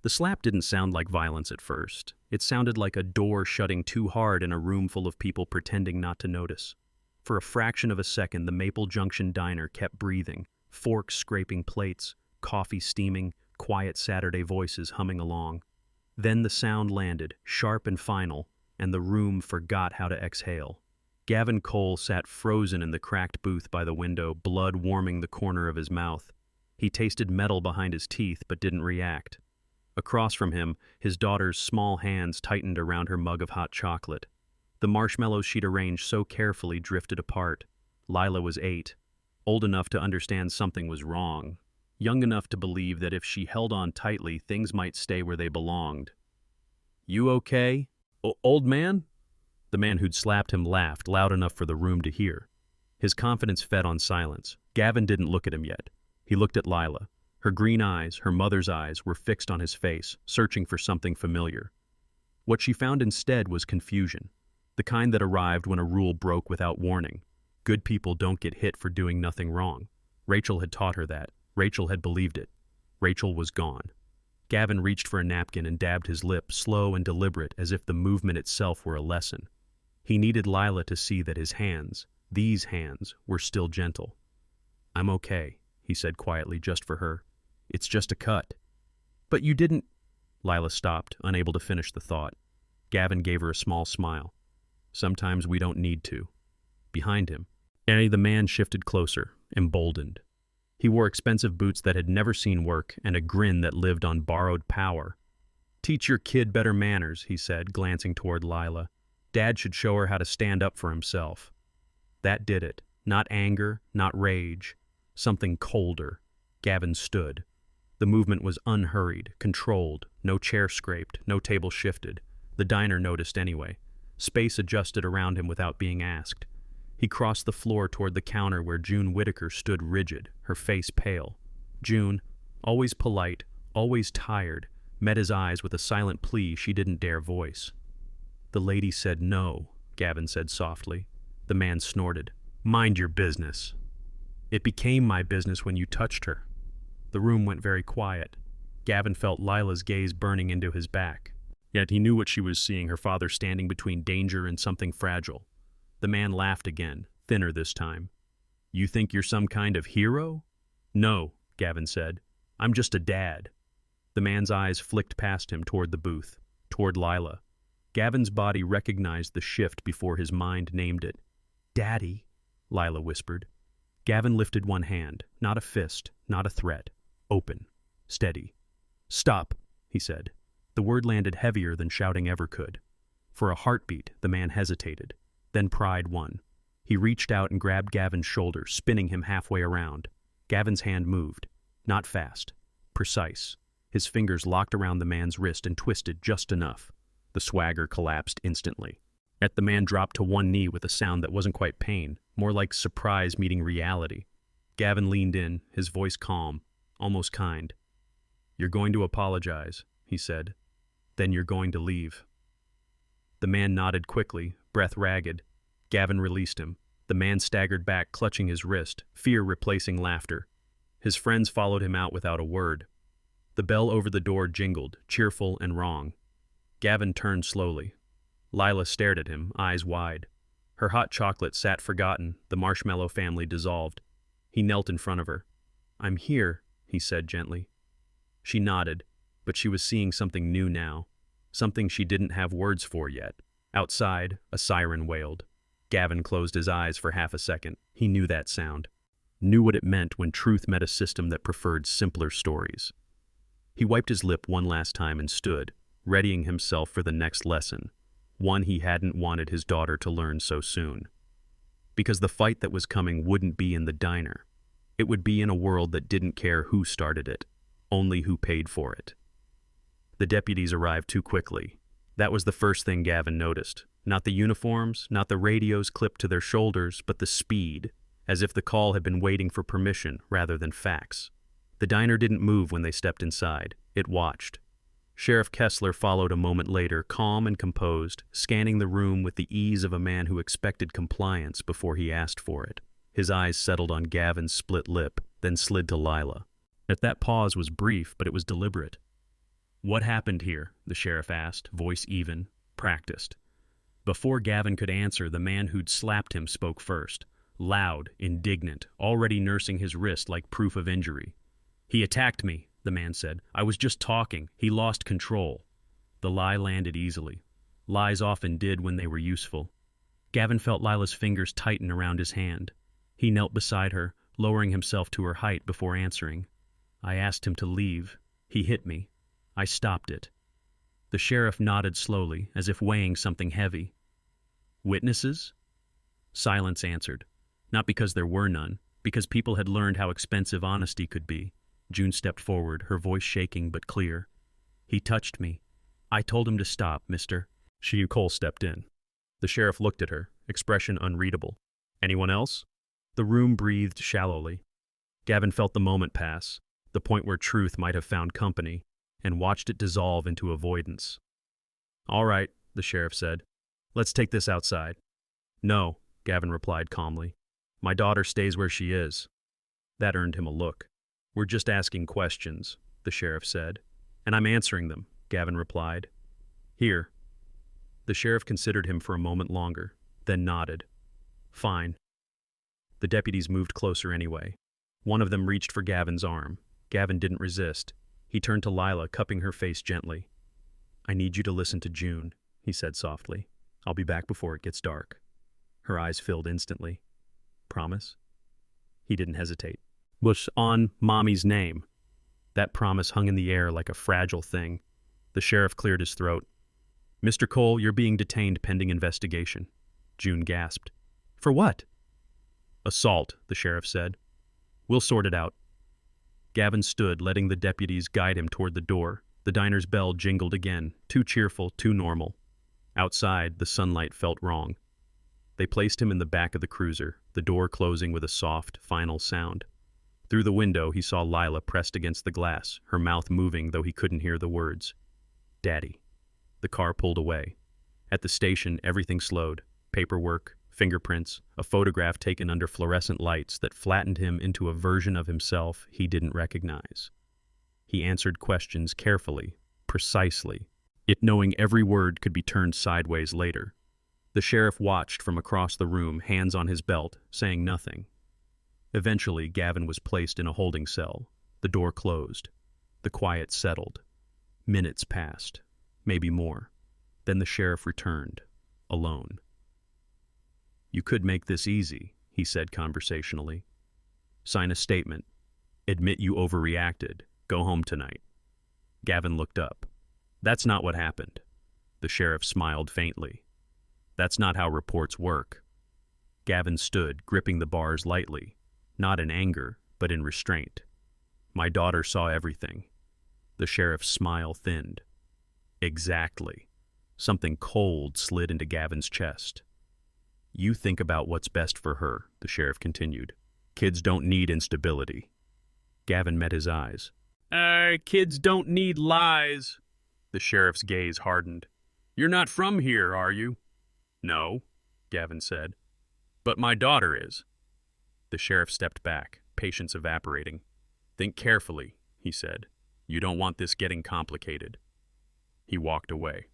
The slap didn't sound like violence at first. It sounded like a door shutting too hard in a room full of people pretending not to notice. For a fraction of a second, the Maple Junction diner kept breathing, forks scraping plates, coffee steaming, quiet Saturday voices humming along. Then the sound landed, sharp and final, and the room forgot how to exhale. Gavin Cole sat frozen in the cracked booth by the window, blood warming the corner of his mouth. He tasted metal behind his teeth but didn't react. Across from him, his daughter's small hands tightened around her mug of hot chocolate. The marshmallows she'd arranged so carefully drifted apart. Lila was 8, old enough to understand something was wrong, young enough to believe that if she held on tightly, things might stay where they belonged. "You okay, old man?" The man who'd slapped him laughed, loud enough for the room to hear. His confidence fed on silence. Gavin didn't look at him yet. He looked at Lila. Her green eyes, her mother's eyes, were fixed on his face, searching for something familiar. What she found instead was confusion, the kind that arrived when a rule broke without warning. Good people don't get hit for doing nothing wrong. Rachel had taught her that. Rachel had believed it. Rachel was gone. Gavin reached for a napkin and dabbed his lip, slow and deliberate, as if the movement itself were a lesson. He needed Lila to see that his hands, these hands, were still gentle. "I'm okay," he said quietly, just for her. "It's just a cut." "But you didn't—" Lila stopped, unable to finish the thought. Gavin gave her a small smile. "Sometimes we don't need to." Behind him, the man shifted closer, emboldened. He wore expensive boots that had never seen work and a grin that lived on borrowed power. "Teach your kid better manners," he said, glancing toward Lila. "Dad should show her how to stand up for himself." That did it. Not anger, not rage. Something colder. Gavin stood. The movement was unhurried, controlled, no chair scraped, no table shifted. The diner noticed anyway. Space adjusted around him without being asked. He crossed the floor toward the counter where June Whitaker stood rigid, her face pale. June, always polite, always tired, met his eyes with a silent plea she didn't dare voice. "The lady said no," Gavin said softly. The man snorted. "Mind your business." "It became my business when you touched her." The room went very quiet. Gavin felt Lila's gaze burning into his back. Yet he knew what she was seeing, her father standing between danger and something fragile. The man laughed again, thinner this time. "You think you're some kind of hero?" "No," Gavin said. "I'm just a dad." The man's eyes flicked past him toward the booth, toward Lila. Gavin's body recognized the shift before his mind named it. "Daddy," Lila whispered. Gavin lifted one hand, not a fist, not a threat. Open, steady. "Stop," he said. The word landed heavier than shouting ever could. For a heartbeat, the man hesitated. Then pride won. He reached out and grabbed Gavin's shoulder, spinning him halfway around. Gavin's hand moved. Not fast. Precise. His fingers locked around the man's wrist and twisted just enough. The swagger collapsed instantly. Yet the man dropped to one knee with a sound that wasn't quite pain, more like surprise meeting reality. Gavin leaned in, his voice calm, almost kind. "You're going to apologize," he said. "Then you're going to leave." The man nodded quickly, breath ragged. Gavin released him. The man staggered back, clutching his wrist, fear replacing laughter. His friends followed him out without a word. The bell over the door jingled, cheerful and wrong. Gavin turned slowly. Lila stared at him, eyes wide. Her hot chocolate sat forgotten, the marshmallow family dissolved. He knelt in front of her. "I'm here," he said gently. She nodded, but she was seeing something new now, something she didn't have words for yet. Outside, a siren wailed. Gavin closed his eyes for half a second. He knew that sound. Knew what it meant when truth met a system that preferred simpler stories. He wiped his lip one last time and stood, readying himself for the next lesson, one he hadn't wanted his daughter to learn so soon. Because the fight that was coming wouldn't be in the diner. It would be in a world that didn't care who started it, only who paid for it. The deputies arrived too quickly. That was the first thing Gavin noticed. Not the uniforms, not the radios clipped to their shoulders, but the speed, as if the call had been waiting for permission rather than facts. The diner didn't move when they stepped inside. It watched. Sheriff Kessler followed a moment later, calm and composed, scanning the room with the ease of a man who expected compliance before he asked for it. His eyes settled on Gavin's split lip, then slid to Lila. That pause was brief, but it was deliberate. "What happened here?" the sheriff asked, voice even, practiced. Before Gavin could answer, the man who'd slapped him spoke first, loud, indignant, already nursing his wrist like proof of injury. "He attacked me," the man said. "I was just talking. He lost control." The lie landed easily. Lies often did when they were useful. Gavin felt Lila's fingers tighten around his hand. He knelt beside her, lowering himself to her height before answering. "I asked him to leave. He hit me. I stopped it." The sheriff nodded slowly, as if weighing something heavy. "Witnesses?" Silence answered. Not because there were none, because people had learned how expensive honesty could be. June stepped forward, her voice shaking but clear. "He touched me. I told him to stop, mister." Cole stepped in. The sheriff looked at her, expression unreadable. "Anyone else?" The room breathed shallowly. Gavin felt the moment pass, the point where truth might have found company, and watched it dissolve into avoidance. "All right," the sheriff said. "Let's take this outside." "No," Gavin replied calmly. "My daughter stays where she is." That earned him a look. "We're just asking questions," the sheriff said. "And I'm answering them," Gavin replied. "Here." The sheriff considered him for a moment longer, then nodded. "Fine." The deputies moved closer anyway. One of them reached for Gavin's arm. Gavin didn't resist. He turned to Lila, cupping her face gently. "I need you to listen to June," he said softly. "I'll be back before it gets dark." Her eyes filled instantly. "Promise?" He didn't hesitate. "Was on Mommy's name." That promise hung in the air like a fragile thing. The sheriff cleared his throat. "Mr. Cole, you're being detained pending investigation." June gasped. "For what?" "Assault," the sheriff said. "We'll sort it out." Gavin stood, letting the deputies guide him toward the door. The diner's bell jingled again, too cheerful, too normal. Outside, the sunlight felt wrong. They placed him in the back of the cruiser, the door closing with a soft, final sound. Through the window, he saw Lila pressed against the glass, her mouth moving though he couldn't hear the words. "Daddy." The car pulled away. At the station, everything slowed. Paperwork, fingerprints, a photograph taken under fluorescent lights that flattened him into a version of himself he didn't recognize. He answered questions carefully, precisely, yet knowing every word could be turned sideways later. The sheriff watched from across the room, hands on his belt, saying nothing. Eventually, Gavin was placed in a holding cell. The door closed. The quiet settled. Minutes passed. Maybe more. Then the sheriff returned, alone. "You could make this easy," he said conversationally. "Sign a statement. Admit you overreacted. Go home tonight." Gavin looked up. "That's not what happened." The sheriff smiled faintly. "That's not how reports work." Gavin stood, gripping the bars lightly, not in anger, but in restraint. "My daughter saw everything." The sheriff's smile thinned. "Exactly." Something cold slid into Gavin's chest. "You think about what's best for her," the sheriff continued. "Kids don't need instability." Gavin met his eyes. Kids don't need lies." The sheriff's gaze hardened. "You're not from here, are you?" "No," Gavin said. "But my daughter is." The sheriff stepped back, patience evaporating. "Think carefully," he said. "You don't want this getting complicated." He walked away.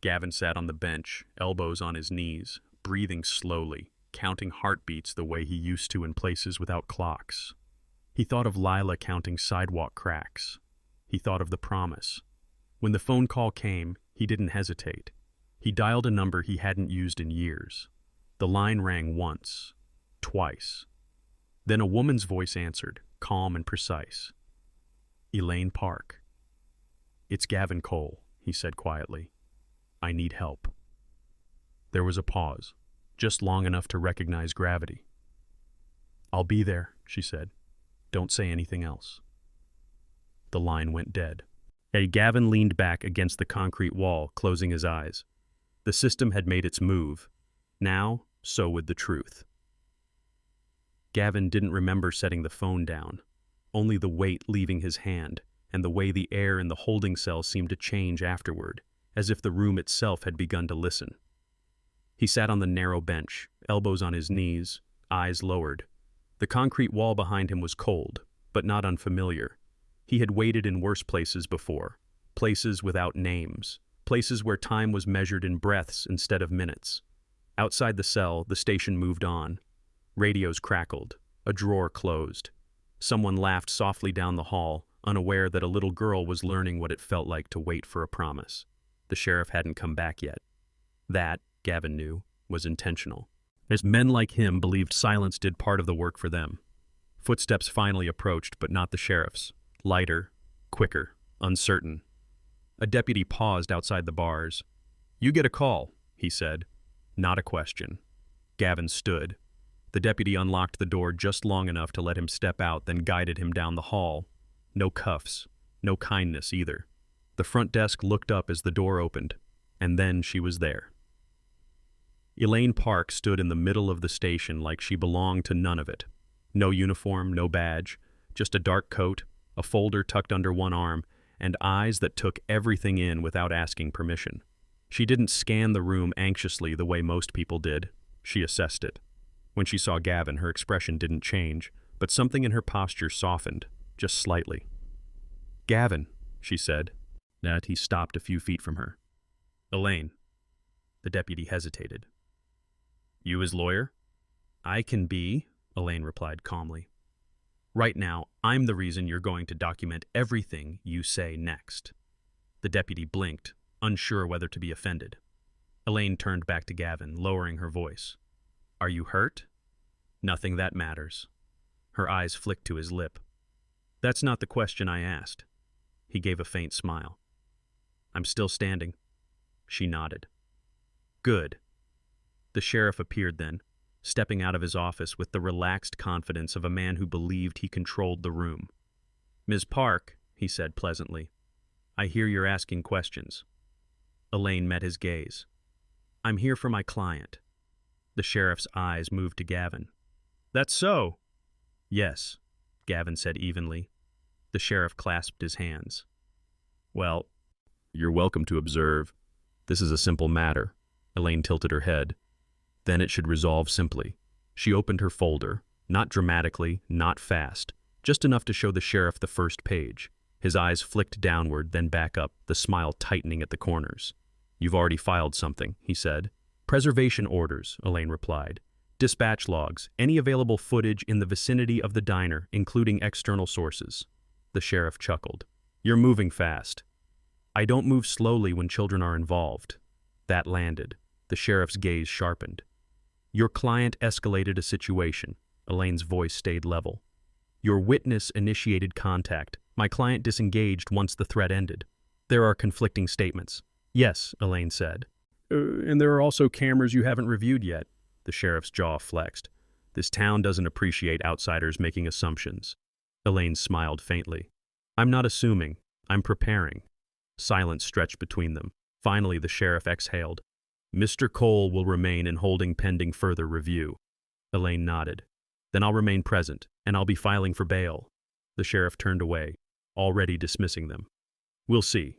Gavin sat on the bench, elbows on his knees, breathing slowly, counting heartbeats the way he used to in places without clocks. He thought of Lila counting sidewalk cracks. He thought of the promise. When the phone call came, he didn't hesitate. He dialed a number he hadn't used in years. The line rang once, twice. Then a woman's voice answered, calm and precise. "Elaine Park." "It's Gavin Cole," he said quietly. "I need help." There was a pause, just long enough to recognize gravity. "I'll be there," she said. "Don't say anything else." The line went dead. Gavin leaned back against the concrete wall, closing his eyes. The system had made its move. Now, so would the truth. Gavin didn't remember setting the phone down, only the weight leaving his hand, and the way the air in the holding cell seemed to change afterward, as if the room itself had begun to listen. He sat on the narrow bench, elbows on his knees, eyes lowered. The concrete wall behind him was cold, but not unfamiliar. He had waited in worse places before. places without names, places where time was measured in breaths instead of minutes. Outside the cell, the station moved on. Radios crackled. A drawer closed. Someone laughed softly down the hall, unaware that a little girl was learning what it felt like to wait for a promise. The sheriff hadn't come back yet. That, Gavin knew, was intentional, as men like him believed silence did part of the work for them. Footsteps finally approached, but not the sheriff's. Lighter, quicker, uncertain. A deputy paused outside the bars. "You get a call," he said. Not a question. Gavin stood. The deputy unlocked the door just long enough to let him step out, then guided him down the hall. No cuffs, no kindness either. The front desk looked up as the door opened, and then she was there. Elaine Park stood in the middle of the station like she belonged to none of it. No uniform, no badge, just a dark coat, a folder tucked under one arm, and eyes that took everything in without asking permission. She didn't scan the room anxiously the way most people did. She assessed it. When she saw Gavin, her expression didn't change, but something in her posture softened, just slightly. "Gavin," she said. He stopped a few feet from her. "Elaine." The deputy hesitated. "You his lawyer?" "I can be," Elaine replied calmly. "Right now, I'm the reason you're going to document everything you say next." The deputy blinked, unsure whether to be offended. Elaine turned back to Gavin, lowering her voice. "Are you hurt?" "Nothing that matters." Her eyes flicked to his lip. "That's not the question I asked." He gave a faint smile. "I'm still standing." She nodded. "Good." The sheriff appeared then, stepping out of his office with the relaxed confidence of a man who believed he controlled the room. "Ms. Park," he said pleasantly, "I hear you're asking questions." Elaine met his gaze. "I'm here for my client." The sheriff's eyes moved to Gavin. "That's so?" "Yes," Gavin said evenly. The sheriff clasped his hands. "Well, you're welcome to observe. This is a simple matter." Elaine tilted her head. "Then it should resolve simply." She opened her folder, not dramatically, not fast, just enough to show the sheriff the first page. His eyes flicked downward, then back up, the smile tightening at the corners. "You've already filed something," he said. "Preservation orders," Elaine replied. "Dispatch logs, any available footage in the vicinity of the diner, including external sources." The sheriff chuckled. "You're moving fast." "I don't move slowly when children are involved." That landed. The sheriff's gaze sharpened. "Your client escalated a situation." Elaine's voice stayed level. "Your witness initiated contact. My client disengaged once the threat ended." "There are conflicting statements." "Yes," Elaine said. And there are also cameras you haven't reviewed yet." The sheriff's jaw flexed. "This town doesn't appreciate outsiders making assumptions." Elaine smiled faintly. "I'm not assuming. I'm preparing." Silence stretched between them. Finally, the sheriff exhaled. "Mr. Cole will remain in holding pending further review." Elaine nodded. "Then I'll remain present, and I'll be filing for bail." The sheriff turned away, already dismissing them. "We'll see."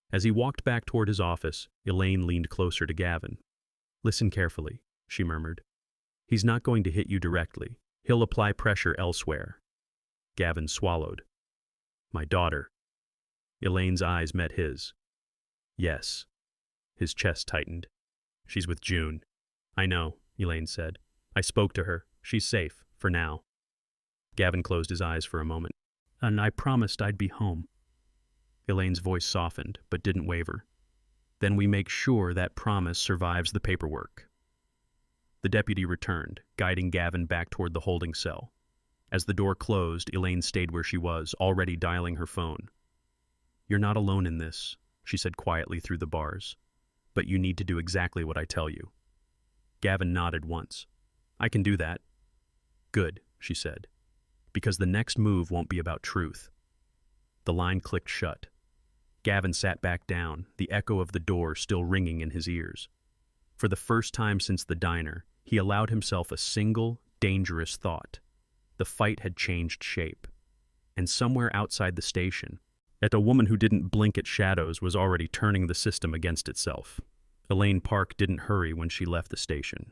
As he walked back toward his office, Elaine leaned closer to Gavin. "Listen carefully," she murmured. "He's not going to hit you directly. He'll apply pressure elsewhere." Gavin swallowed. "My daughter." Elaine's eyes met his. "Yes." His chest tightened. "She's with June." "I know," Elaine said. "I spoke to her. She's safe, for now." Gavin closed his eyes for a moment. "And I promised I'd be home." Elaine's voice softened, but didn't waver. "Then we make sure that promise survives the paperwork." The deputy returned, guiding Gavin back toward the holding cell. As the door closed, Elaine stayed where she was, already dialing her phone. "You're not alone in this," she said quietly through the bars. "But you need to do exactly what I tell you." Gavin nodded once. "I can do that." "Good," she said, "because the next move won't be about truth." The line clicked shut. Gavin sat back down, the echo of the door still ringing in his ears. For the first time since the diner, he allowed himself a single, dangerous thought. The fight had changed shape. And somewhere outside the station, a woman who didn't blink at shadows was already turning the system against itself. Elaine Park didn't hurry when she left the station.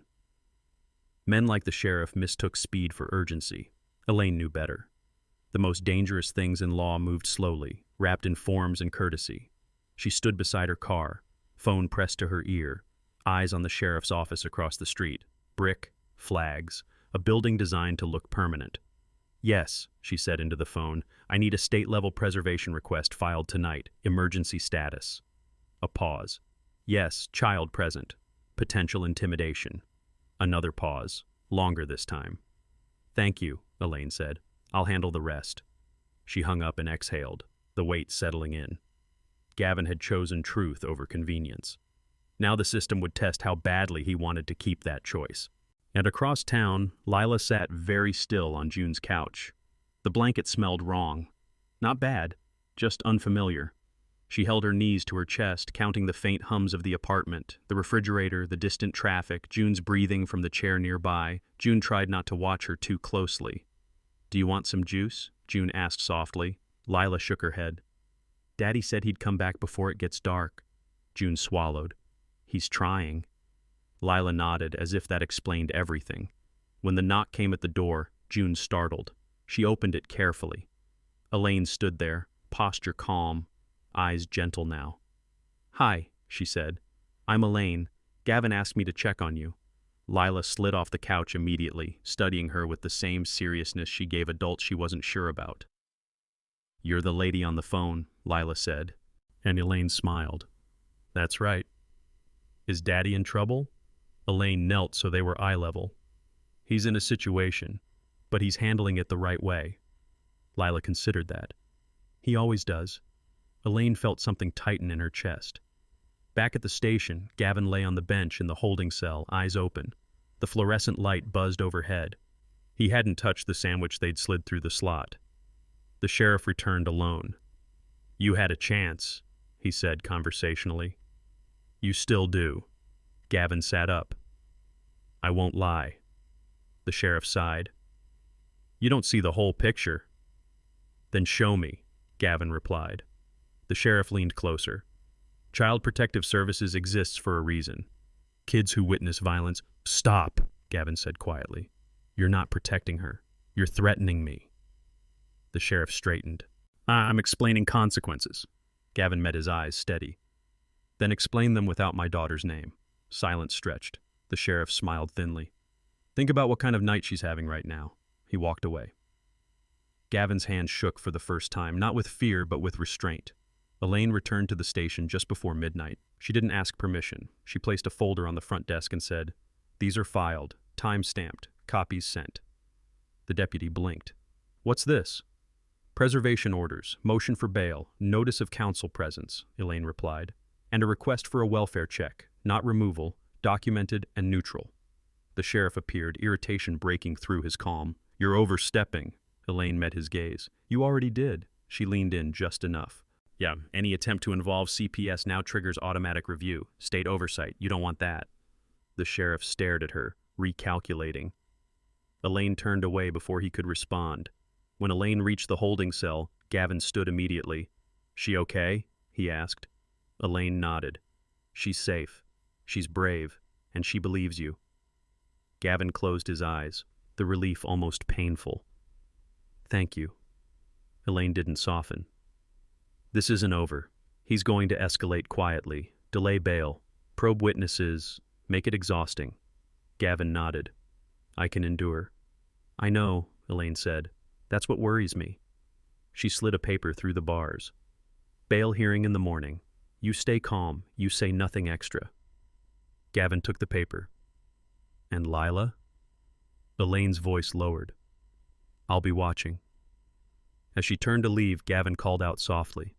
Men like the sheriff mistook speed for urgency. Elaine knew better. The most dangerous things in law moved slowly, wrapped in forms and courtesy. She stood beside her car, phone pressed to her ear, eyes on the sheriff's office across the street. Brick, flags, a building designed to look permanent. "Yes," she said into the phone, "I need a state-level preservation request filed tonight. Emergency status." A pause. "Yes, child present. Potential intimidation." Another pause, longer this time. "Thank you," Elaine said. "I'll handle the rest." She hung up and exhaled, the weight settling in. Gavin had chosen truth over convenience. Now the system would test how badly he wanted to keep that choice. And across town, Lila sat very still on June's couch. The blanket smelled wrong. Not bad, just unfamiliar. She held her knees to her chest, counting the faint hums of the apartment, the refrigerator, the distant traffic, June's breathing from the chair nearby. June tried not to watch her too closely. "Do you want some juice?" June asked softly. Lila shook her head. "Daddy said he'd come back before it gets dark." June swallowed. "He's trying." Lila nodded, as if that explained everything. When the knock came at the door, June startled. She opened it carefully. Elaine stood there, posture calm, eyes gentle now. "Hi," she said. "I'm Elaine. Gavin asked me to check on you." Lila slid off the couch immediately, studying her with the same seriousness she gave adults she wasn't sure about. "You're the lady on the phone," Lila said, and Elaine smiled. "That's right." "Is Daddy in trouble?" Elaine knelt so they were eye level. "He's in a situation, but he's handling it the right way." Lila considered that. "He always does." Elaine felt something tighten in her chest. Back at the station, Gavin lay on the bench in the holding cell, eyes open. The fluorescent light buzzed overhead. He hadn't touched the sandwich they'd slid through the slot. The sheriff returned alone. "You had a chance," he said conversationally. "You still do." Gavin sat up. "I won't lie." The sheriff sighed. "You don't see the whole picture." "Then show me," Gavin replied. The sheriff leaned closer. "Child Protective Services exists for a reason. Kids who witness violence—" "Stop," Gavin said quietly. "You're not protecting her. You're threatening me." The sheriff straightened. "I'm explaining consequences." Gavin met his eyes steady. "Then explain them without my daughter's name." Silence stretched. The sheriff smiled thinly. "Think about what kind of night she's having right now." He walked away. Gavin's hand shook for the first time, not with fear but with restraint. Elaine returned to the station just before midnight. She didn't ask permission. She placed a folder on the front desk and said, "These are filed, time-stamped, copies sent." The deputy blinked. "What's this?" "Preservation orders, motion for bail, notice of counsel presence," Elaine replied, "and a request for a welfare check, not removal, documented and neutral." The sheriff appeared, irritation breaking through his calm. "You're overstepping." Elaine met his gaze. "You already did." She leaned in just enough. "Yeah, any attempt to involve CPS now triggers automatic review. State oversight. You don't want that." The sheriff stared at her, recalculating. Elaine turned away before he could respond. When Elaine reached the holding cell, Gavin stood immediately. "She okay?" he asked. Elaine nodded. "She's safe. She's brave, and she believes you." Gavin closed his eyes, the relief almost painful. "Thank you." Elaine didn't soften. "This isn't over. He's going to escalate quietly, delay bail, probe witnesses, make it exhausting." Gavin nodded. "I can endure." "I know," Elaine said. "That's what worries me." She slid a paper through the bars. "Bail hearing in the morning. You stay calm. You say nothing extra." Gavin took the paper. "And Lila?" Elaine's voice lowered. "I'll be watching." As she turned to leave, Gavin called out softly.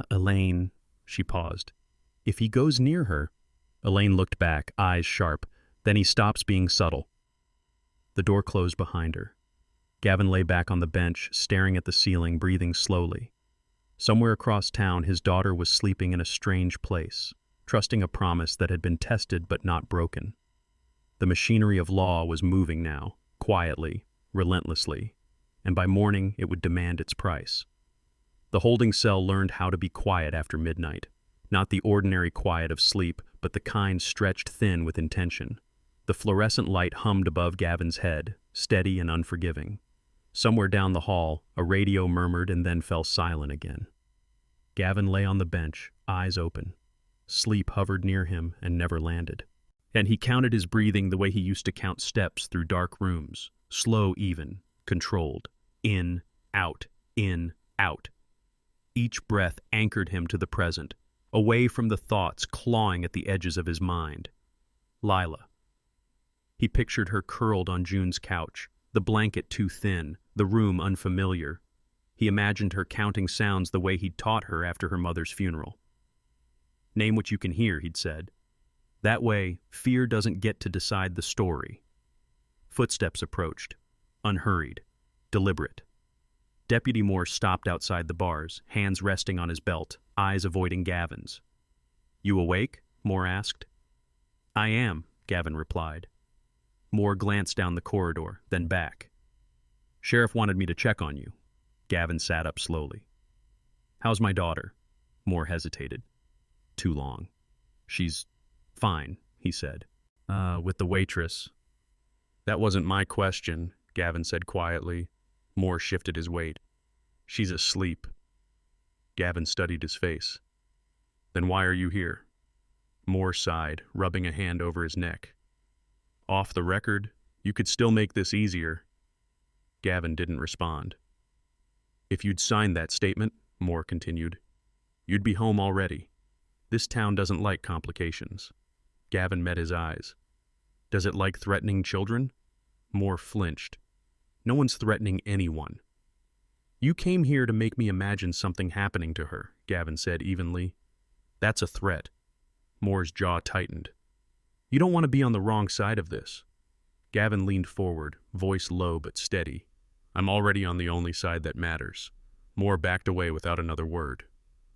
Elaine," she paused. "If he goes near her—" Elaine looked back, eyes sharp. "Then he stops being subtle." The door closed behind her. Gavin lay back on the bench, staring at the ceiling, breathing slowly. Somewhere across town, his daughter was sleeping in a strange place, trusting a promise that had been tested but not broken. The machinery of law was moving now, quietly, relentlessly, and by morning it would demand its price. The holding cell learned how to be quiet after midnight, not the ordinary quiet of sleep, but the kind stretched thin with intention. The fluorescent light hummed above Gavin's head, steady and unforgiving. Somewhere down the hall, a radio murmured and then fell silent again. Gavin lay on the bench, eyes open. Sleep hovered near him and never landed. And he counted his breathing the way he used to count steps through dark rooms, slow, even, controlled. In, out, in, out. Each breath anchored him to the present, away from the thoughts clawing at the edges of his mind. Lila. He pictured her curled on June's couch, the blanket too thin, the room unfamiliar. He imagined her counting sounds the way he'd taught her after her mother's funeral. Name what you can hear, he'd said. That way, fear doesn't get to decide the story. Footsteps approached, unhurried, deliberate. Deputy Moore stopped outside the bars, hands resting on his belt, eyes avoiding Gavin's. You awake? Moore asked. I am, Gavin replied. Moore glanced down the corridor, then back. Sheriff wanted me to check on you. Gavin sat up slowly. How's my daughter? Moore hesitated. Too long. She's fine, he said. With the waitress. That wasn't my question, Gavin said quietly. Moore shifted his weight. She's asleep. Gavin studied his face. Then why are you here? Moore sighed, rubbing a hand over his neck. Off the record, you could still make this easier. Gavin didn't respond. If you'd signed that statement, Moore continued, you'd be home already. This town doesn't like complications. Gavin met his eyes. Does it like threatening children? Moore flinched. No one's threatening anyone. You came here to make me imagine something happening to her, Gavin said evenly. That's a threat. Moore's jaw tightened. You don't want to be on the wrong side of this. Gavin leaned forward, voice low but steady. I'm already on the only side that matters. Moore backed away without another word.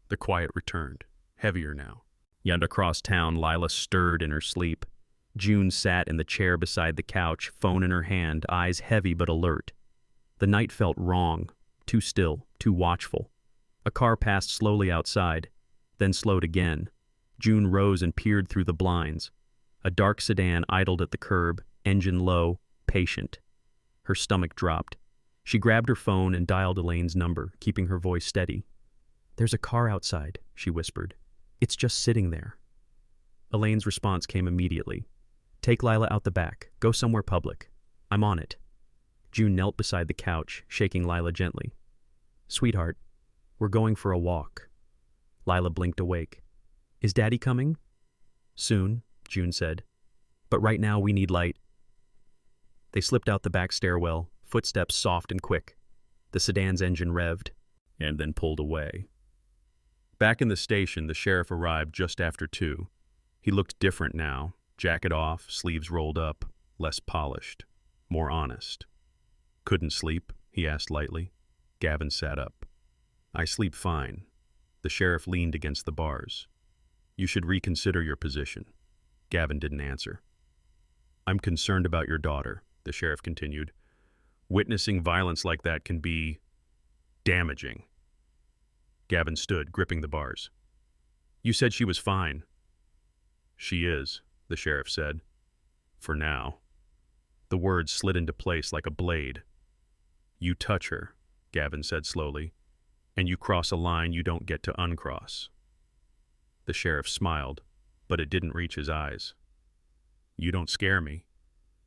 The quiet returned, heavier now. Yet across town, Lila stirred in her sleep. June sat in the chair beside the couch, phone in her hand, eyes heavy but alert. The night felt wrong, too still, too watchful. A car passed slowly outside, then slowed again. June rose and peered through the blinds. A dark sedan idled at the curb, engine low, patient. Her stomach dropped. She grabbed her phone and dialed Elaine's number, keeping her voice steady. There's a car outside, she whispered. It's just sitting there. Elaine's response came immediately. Take Lila out the back. Go somewhere public. I'm on it. June knelt beside the couch, shaking Lila gently. Sweetheart, we're going for a walk. Lila blinked awake. Is Daddy coming? Soon, June said. But right now we need light. They slipped out the back stairwell, footsteps soft and quick. The sedan's engine revved, and then pulled away. Back in the station, the sheriff arrived just after 2. He looked different now, jacket off, sleeves rolled up, less polished, more honest. Couldn't sleep? He asked lightly. Gavin sat up. I sleep fine. The sheriff leaned against the bars. You should reconsider your position. Gavin didn't answer. I'm concerned about your daughter, the sheriff continued. Witnessing violence like that can be damaging. Gavin stood, gripping the bars. You said she was fine. She is, the sheriff said. For now. The words slid into place like a blade. You touch her, Gavin said slowly, and you cross a line you don't get to uncross. The sheriff smiled, but it didn't reach his eyes. You don't scare me.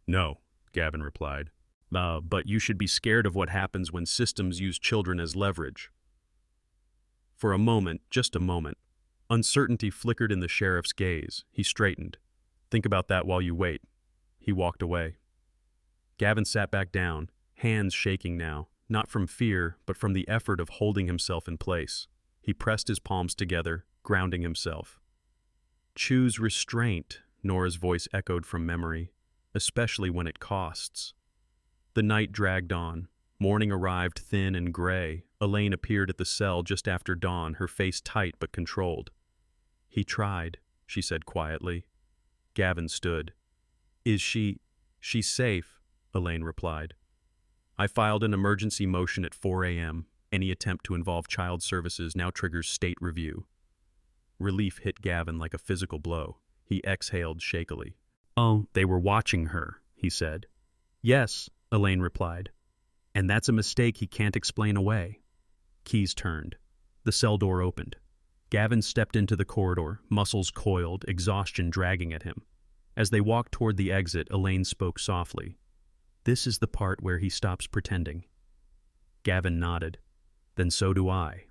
No, Gavin replied. But you should be scared of what happens when systems use children as leverage. For a moment, just a moment, uncertainty flickered in the sheriff's gaze. He straightened. Think about that while you wait. He walked away. Gavin sat back down, hands shaking now, not from fear, but from the effort of holding himself in place. He pressed his palms together, grounding himself. Choose restraint, Nora's voice echoed from memory, especially when it costs. The night dragged on. Morning arrived thin and gray. Elaine appeared at the cell just after dawn, her face tight but controlled. He tried, she said quietly. Gavin stood. She's safe, Elaine replied. I filed an emergency motion at 4 a.m. Any attempt to involve child services now triggers state review. Relief hit Gavin like a physical blow. He exhaled shakily. Oh, they were watching her, he said. Yes, Elaine replied. And that's a mistake he can't explain away. Keys turned. The cell door opened. Gavin stepped into the corridor, muscles coiled, exhaustion dragging at him. As they walked toward the exit, Elaine spoke softly. "This is the part where he stops pretending." Gavin nodded. "Then so do I."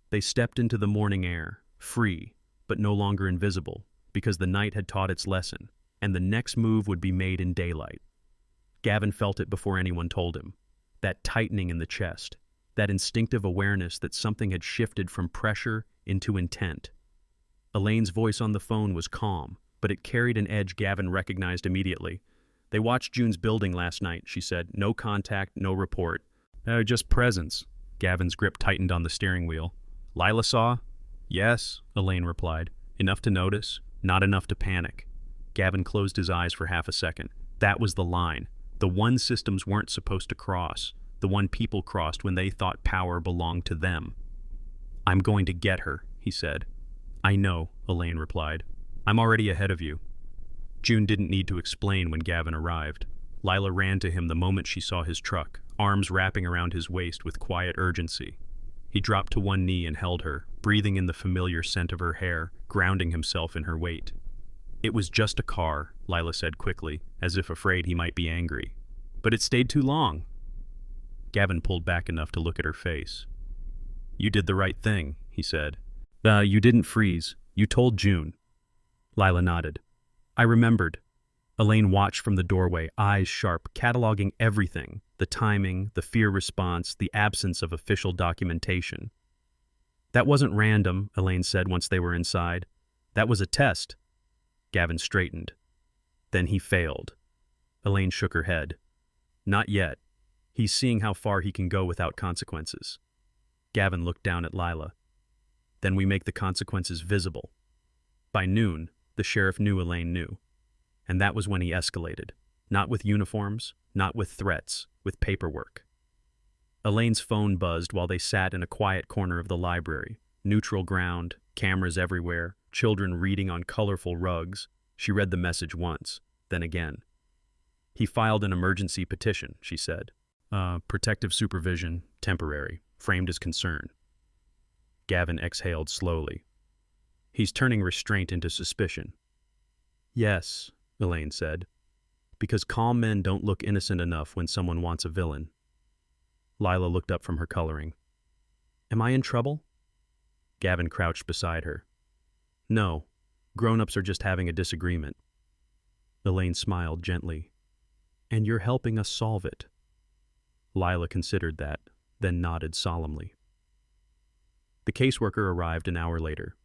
They stepped into the morning air, free, but no longer invisible, because the night had taught its lesson, and the next move would be made in daylight. Gavin felt it before anyone told him. That tightening in the chest, that instinctive awareness that something had shifted from pressure into intent. Elaine's voice on the phone was calm, but it carried an edge Gavin recognized immediately. "They watched June's building last night," she said. "No contact, no report." Just presence." Gavin's grip tightened on the steering wheel. "Lila saw?" "Yes," Elaine replied. "Enough to notice, not enough to panic." Gavin closed his eyes for half a second. That was the line. The one systems weren't supposed to cross. The one people crossed when they thought power belonged to them. "I'm going to get her," he said. "I know," Elaine replied. "I'm already ahead of you." June didn't need to explain when Gavin arrived. Lila ran to him the moment she saw his truck, arms wrapping around his waist with quiet urgency. He dropped to one knee and held her, breathing in the familiar scent of her hair, grounding himself in her weight. "It was just a car," Lila said quickly, as if afraid he might be angry. "But it stayed too long." Gavin pulled back enough to look at her face. "You did the right thing," he said. You didn't freeze. You told June." Lila nodded. "I remembered." Elaine watched from the doorway, eyes sharp, cataloging everything, the timing, the fear response, the absence of official documentation. "That wasn't random," Elaine said once they were inside. "That was a test." Gavin straightened. "Then he failed." Elaine shook her head. "Not yet. He's seeing how far he can go without consequences." Gavin looked down at Lila. "Then we make the consequences visible." By noon, the sheriff knew Elaine knew. And that was when he escalated. Not with uniforms, not with threats, with paperwork. Elaine's phone buzzed while they sat in a quiet corner of the library. Neutral ground, cameras everywhere, children reading on colorful rugs. She read the message once, then again. "He filed an emergency petition," she said. Protective supervision, temporary, framed as concern." Gavin exhaled slowly. "He's turning restraint into suspicion." "Yes," Elaine said, "because calm men don't look innocent enough when someone wants a villain." Lila looked up from her coloring. "Am I in trouble?" Gavin crouched beside her. "No, grown-ups are just having a disagreement." Elaine smiled gently. "And you're helping us solve it." Lila considered that, then nodded solemnly. The caseworker arrived an hour later.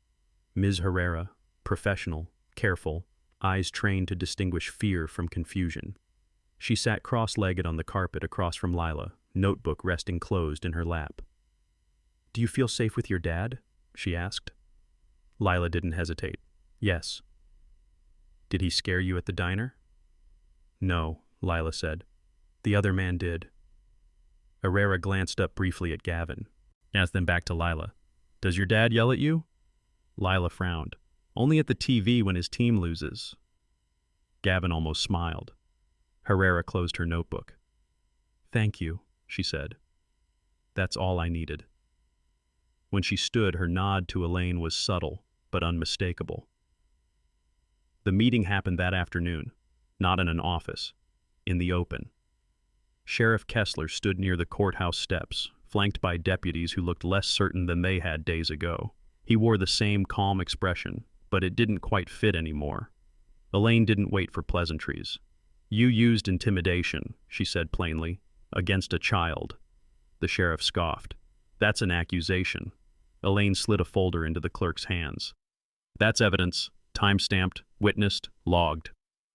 Ms. Herrera, professional, careful, eyes trained to distinguish fear from confusion. She sat cross-legged on the carpet across from Lila, notebook resting closed in her lap. "Do you feel safe with your dad?" she asked. Lila didn't hesitate. "Yes." "Did he scare you at the diner?" "No," Lila said. "The other man did." Herrera glanced up briefly at Gavin, then back to Lila. "Does your dad yell at you?" Lila frowned. "Only at the TV when his team loses." Gavin almost smiled. Herrera closed her notebook. "Thank you," she said. "That's all I needed." When she stood, her nod to Elaine was subtle, but unmistakable. The meeting happened that afternoon, not in an office, in the open. Sheriff Kessler stood near the courthouse steps, flanked by deputies who looked less certain than they had days ago. He wore the same calm expression, but it didn't quite fit anymore. Elaine didn't wait for pleasantries. "You used intimidation," she said plainly, "against a child." The sheriff scoffed. "That's an accusation." Elaine slid a folder into the clerk's hands. "That's evidence, time-stamped, witnessed, logged."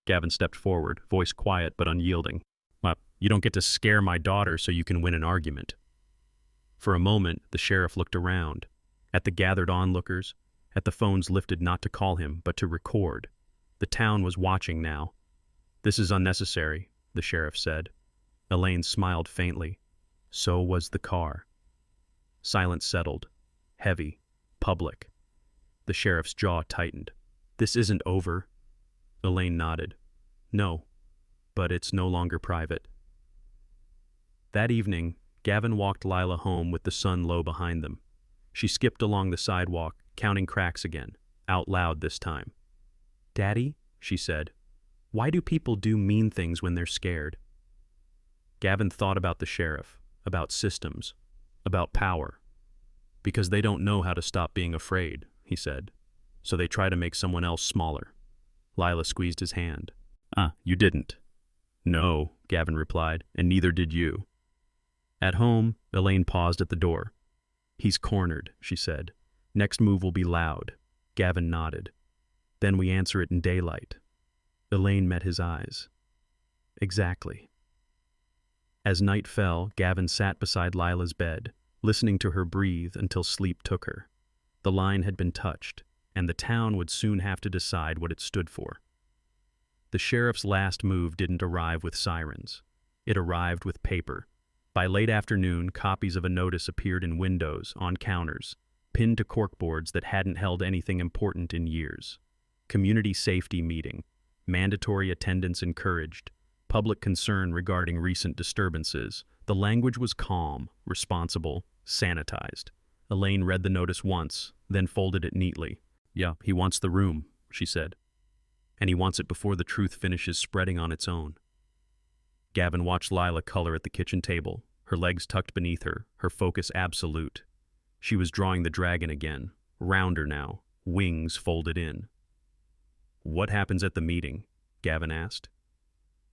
Gavin stepped forward, voice quiet but unyielding. "Well, you don't get to scare my daughter so you can win an argument." For a moment, the sheriff looked around, at the gathered onlookers, at the phones lifted not to call him, but to record. The town was watching now. "This is unnecessary," the sheriff said. Elaine smiled faintly. So was the car. Silence settled. Heavy. Public. The sheriff's jaw tightened. "This isn't over." Elaine nodded. "No, but it's no longer private." That evening, Gavin walked Lila home with the sun low behind them. She skipped along the sidewalk, counting cracks again, out loud this time. "Daddy," she said, "why do people do mean things when they're scared?" Gavin thought about the sheriff, about systems, about power. "Because they don't know how to stop being afraid," he said. "So they try to make someone else smaller." Lila squeezed his hand. You didn't." "No," Gavin replied, "and neither did you." At home, Elaine paused at the door. "He's cornered," she said. "Next move will be loud." Gavin nodded. "Then we answer it in daylight." Elaine met his eyes. "Exactly." As night fell, Gavin sat beside Lila's bed, listening to her breathe until sleep took her. The line had been touched, and the town would soon have to decide what it stood for. The sheriff's last move didn't arrive with sirens. It arrived with paper. By late afternoon, copies of a notice appeared in windows, on counters, pinned to corkboards that hadn't held anything important in years. Community safety meeting. Mandatory attendance encouraged. Public concern regarding recent disturbances. The language was calm, responsible, sanitized. Elaine read the notice once, then folded it neatly. "Yeah, he wants the room," she said. "And he wants it before the truth finishes spreading on its own." Gavin watched Lila color at the kitchen table, her legs tucked beneath her, her focus absolute. She was drawing the dragon again, rounder now, wings folded in. "What happens at the meeting?" Gavin asked.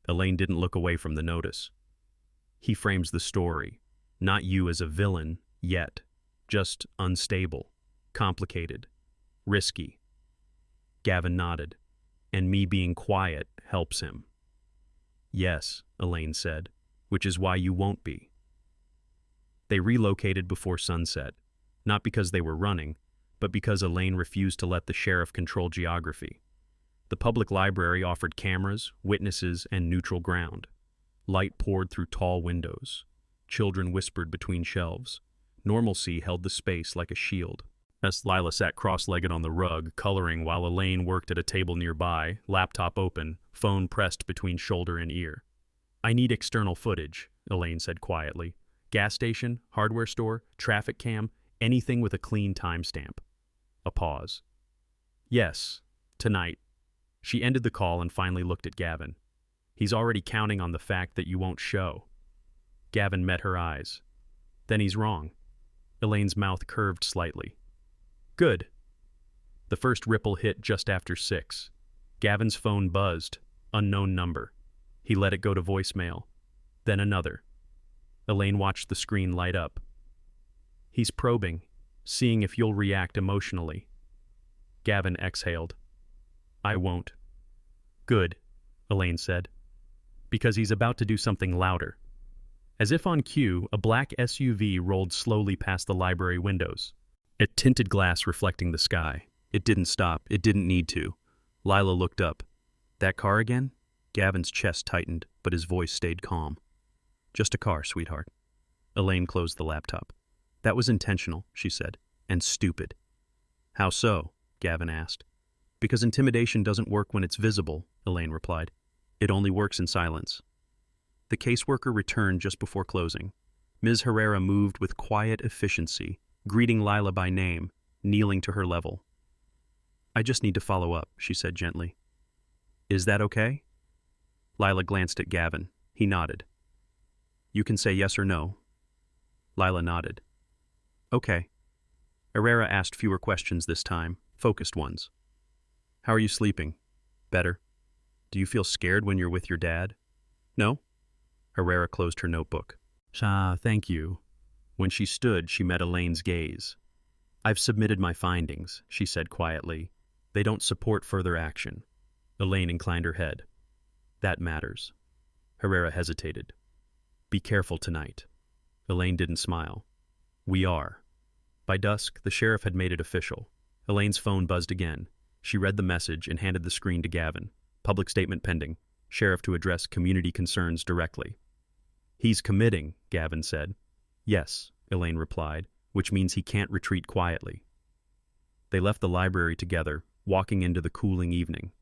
Elaine didn't look away from the notice. "He frames the story. Not you as a villain, yet. Just unstable, complicated, risky." Gavin nodded. "And me being quiet helps him." "Yes," Elaine said, "which is why you won't be." They relocated before sunset, not because they were running, but because Elaine refused to let the sheriff control geography. The public library offered cameras, witnesses, and neutral ground. Light poured through tall windows. Children whispered between shelves. Normalcy held the space like a shield. As Lila sat cross-legged on the rug, coloring while Elaine worked at a table nearby, laptop open, phone pressed between shoulder and ear. "I need external footage," Elaine said quietly. "Gas station, hardware store, traffic cam, anything with a clean timestamp." A pause. "Yes, tonight." She ended the call and finally looked at Gavin. "He's already counting on the fact that you won't show." Gavin met her eyes. "Then he's wrong." Elaine's mouth curved slightly. "Good." The first ripple hit just after 6. Gavin's phone buzzed. Unknown number. He let it go to voicemail. Then another. Elaine watched the screen light up. "He's probing, seeing if you'll react emotionally." Gavin exhaled. "I won't." "Good," Elaine said. "Because he's about to do something louder." As if on cue, a black SUV rolled slowly past the library windows. It tinted glass reflecting the sky. It didn't stop. It didn't need to. Lila looked up. "That car again?" Gavin's chest tightened, but his voice stayed calm. "Just a car, sweetheart." Elaine closed the laptop. "That was intentional," she said, "and stupid." "How so?" Gavin asked. "Because intimidation doesn't work when it's visible," Elaine replied. "It only works in silence." The caseworker returned just before closing. Ms. Herrera moved with quiet efficiency, greeting Lila by name, kneeling to her level. "I just need to follow up," she said gently. "Is that okay?" Lila glanced at Gavin. He nodded. "You can say yes or no." Lila nodded. "Okay." Herrera asked fewer questions this time, focused ones. "How are you sleeping?" "Better." "Do you feel scared when you're with your dad?" "No." Herrera closed her notebook. Thank you." When she stood, she met Elaine's gaze. "I've submitted my findings," she said quietly. "They don't support further action." Elaine inclined her head. "That matters." Herrera hesitated. "Be careful tonight." Elaine didn't smile. "We are." By dusk, the sheriff had made it official. Elaine's phone buzzed again. She read the message and handed the screen to Gavin. Public statement pending. Sheriff to address community concerns directly. "He's committing," Gavin said. "Yes," Elaine replied, "which means he can't retreat quietly." They left the library together, walking into the cooling evening.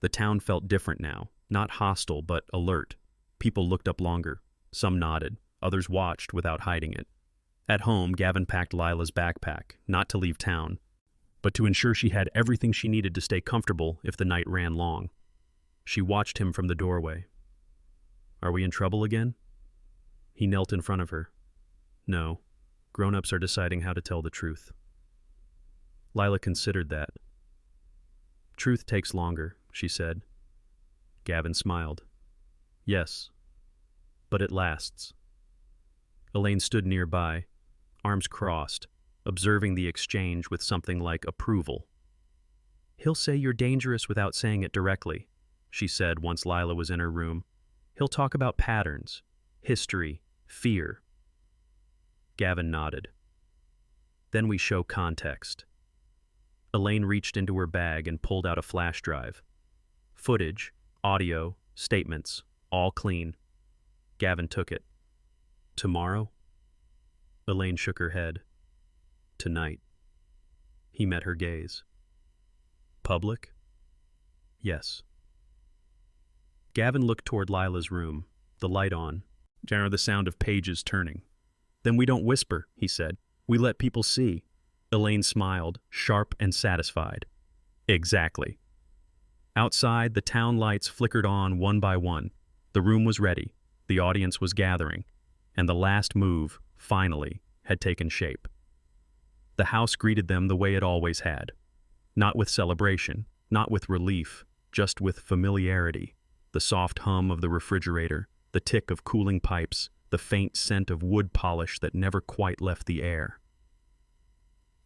The town felt different now, not hostile but alert. People looked up longer. Some nodded, others watched without hiding it. At home, Gavin packed Lila's backpack, not to leave town, but to ensure she had everything she needed to stay comfortable if the night ran long. She watched him from the doorway. "Are we in trouble again?" He knelt in front of her. "No. Grown-ups are deciding how to tell the truth." Lila considered that. "Truth takes longer," she said. Gavin smiled. "Yes, but it lasts." Elaine stood nearby, arms crossed, observing the exchange with something like approval. "He'll say you're dangerous without saying it directly," she said once Lila was in her room. "He'll talk about patterns, history, fear." Gavin nodded. "Then we show context." Elaine reached into her bag and pulled out a flash drive. Footage, audio, statements, all clean. Gavin took it. "Tomorrow?" Elaine shook her head. "Tonight." He met her gaze. "Public?" "Yes." Gavin looked toward Lila's room, the light on, the sound of pages turning. "Then we don't whisper," he said. "We let people see." Elaine smiled, sharp and satisfied. "Exactly." Outside, the town lights flickered on one by one. The room was ready, the audience was gathering, and the last move, finally, had taken shape. The house greeted them the way it always had. Not with celebration, not with relief, just with familiarity. The soft hum of the refrigerator, the tick of cooling pipes, the faint scent of wood polish that never quite left the air.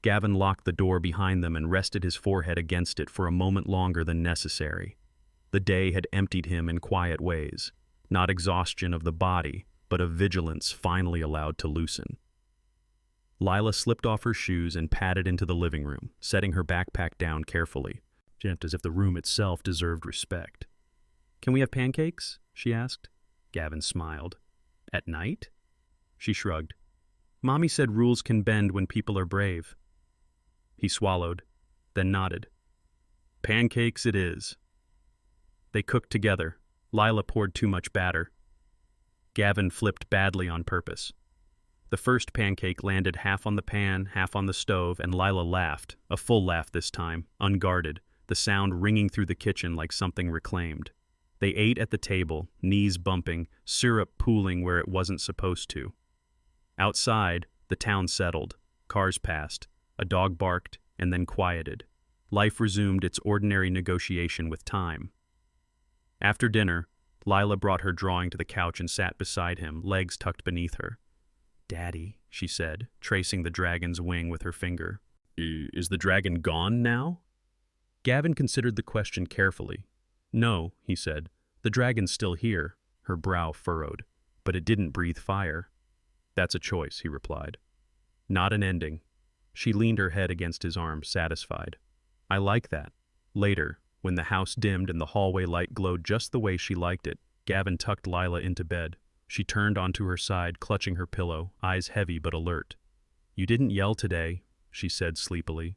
Gavin locked the door behind them and rested his forehead against it for a moment longer than necessary. The day had emptied him in quiet ways, not exhaustion of the body, but a vigilance finally allowed to loosen. Lila slipped off her shoes and padded into the living room, setting her backpack down carefully, just as if the room itself deserved respect. "Can we have pancakes?" she asked. Gavin smiled. "At night?" She shrugged. "Mommy said rules can bend when people are brave." He swallowed, then nodded. "Pancakes it is." They cooked together. Lila poured too much batter. Gavin flipped badly on purpose. The first pancake landed half on the pan, half on the stove, and Lila laughed, a full laugh this time, unguarded, the sound ringing through the kitchen like something reclaimed. They ate at the table, knees bumping, syrup pooling where it wasn't supposed to. Outside, the town settled. Cars passed. A dog barked, and then quieted. Life resumed its ordinary negotiation with time. After dinner, Lila brought her drawing to the couch and sat beside him, legs tucked beneath her. "Daddy," she said, tracing the dragon's wing with her finger. "Is the dragon gone now?" Gavin considered the question carefully. "No," he said. "The dragon's still here." Her brow furrowed. "But it didn't breathe fire." "That's a choice," he replied. "Not an ending." She leaned her head against his arm, satisfied. "I like that." Later, when the house dimmed and the hallway light glowed just the way she liked it, Gavin tucked Lila into bed. She turned onto her side, clutching her pillow, eyes heavy but alert. "You didn't yell today," she said sleepily.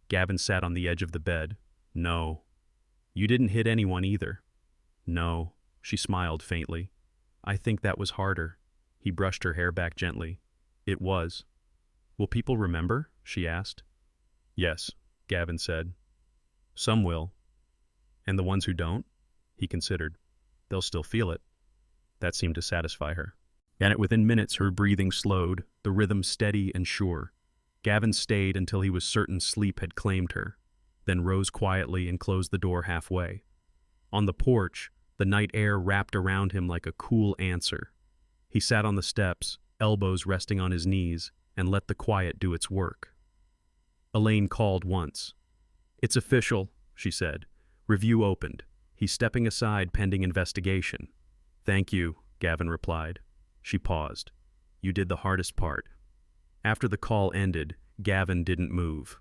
Gavin sat on the edge of the bed. "No." "You didn't hit anyone either." "No." She smiled faintly. "I think that was harder." He brushed her hair back gently. "It was." "Will people remember?" she asked. "Yes," Gavin said. "Some will." "And the ones who don't?" He considered. "They'll still feel it." That seemed to satisfy her. And within minutes her breathing slowed, the rhythm steady and sure. Gavin stayed until he was certain sleep had claimed her, then rose quietly and closed the door halfway. On the porch, the night air wrapped around him like a cool answer. He sat on the steps, elbows resting on his knees, and let the quiet do its work. Elaine called once. "It's official," she said. "Review opened. He's stepping aside pending investigation." "Thank you," Gavin replied. She paused. "You did the hardest part." After the call ended, Gavin didn't move.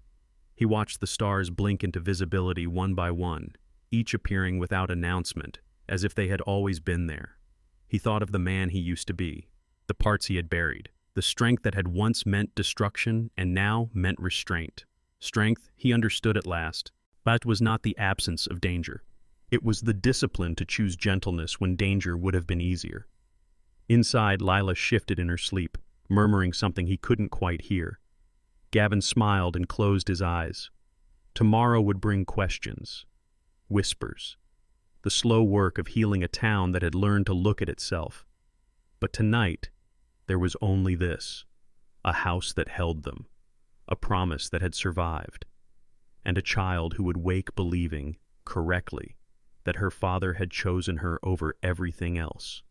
He watched the stars blink into visibility one by one, each appearing without announcement, as if they had always been there. He thought of the man he used to be, the parts he had buried, the strength that had once meant destruction and now meant restraint. Strength, he understood at last, but was not the absence of danger. It was the discipline to choose gentleness when danger would have been easier. Inside, Lila shifted in her sleep. murmuring something he couldn't quite hear. Gavin smiled and closed his eyes. Tomorrow would bring questions, whispers, the slow work of healing a town that had learned to look at itself. But tonight, there was only this: a house that held them, a promise that had survived, and a child who would wake believing, correctly, that her father had chosen her over everything else.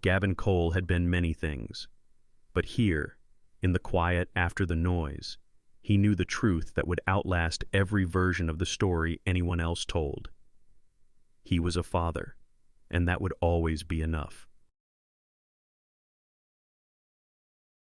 Gavin Cole had been many things, but here, in the quiet after the noise, he knew the truth that would outlast every version of the story anyone else told. He was a father, and that would always be enough.